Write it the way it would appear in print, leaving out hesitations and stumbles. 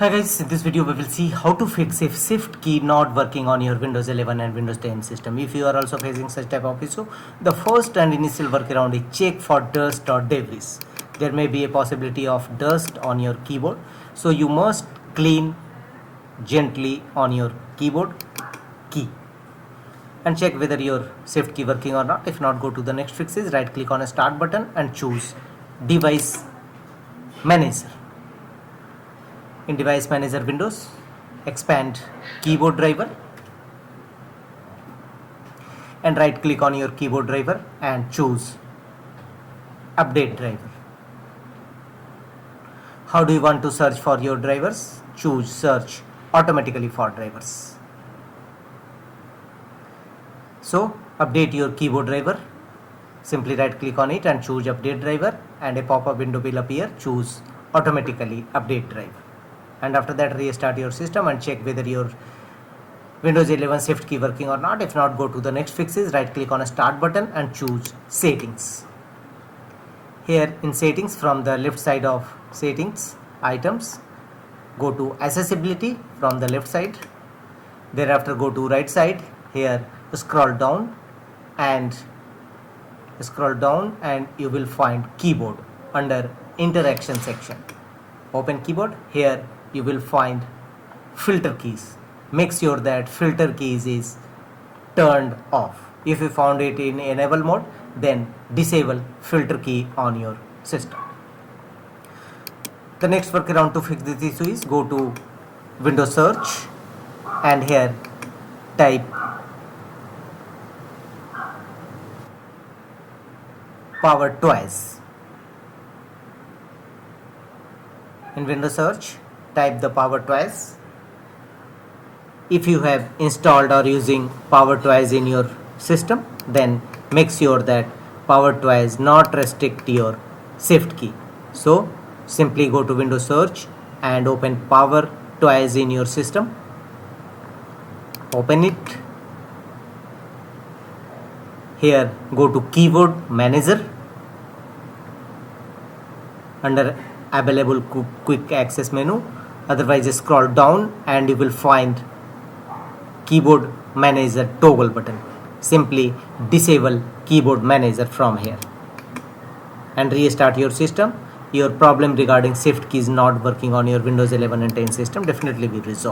Hi guys, in this video we will see how to fix if shift key not working on your Windows 11 and Windows 10 system. If you are also facing such type of issue, the first and initial workaround is check for dust or debris. There may be a possibility of dust on your keyboard, so you must clean gently on your keyboard key and check whether your shift key working or not. If not, go to the next fixes, right click on a start button and choose device manager. In device manager windows, expand keyboard driver and right click on your keyboard driver and choose update driver. How do you want to search for your drivers? Choose search automatically for drivers. So update your keyboard driver, simply right click on it and choose update driver, and a pop-up window will appear. Choose automatically update driver, and after that restart your system and check whether your Windows 11 shift key working or not. If not, go to the next fixes, right click on a start button and choose settings. Here in settings, from the left side of settings items, go to accessibility from the left side. Thereafter go to right side. Here scroll down and you will find keyboard under interaction section. Open keyboard. Here you will find filter keys. Make sure that filter keys is turned off. If you found it in enable mode, then disable filter key on your system. The next workaround to fix this issue is go to Windows search and here type power twice. In Windows search, type the power twice. If you have installed or using power twice in your system, then make sure that power twice not restrict your shift key. So simply go to Windows search and open power twice in your system. Open it. Here go to keyboard manager. Under available quick access menu, otherwise scroll down and you will find keyboard manager toggle button. Simply disable keyboard manager from here and restart your system. Your problem regarding shift keys not working on your Windows 11 and 10 system definitely will resolve.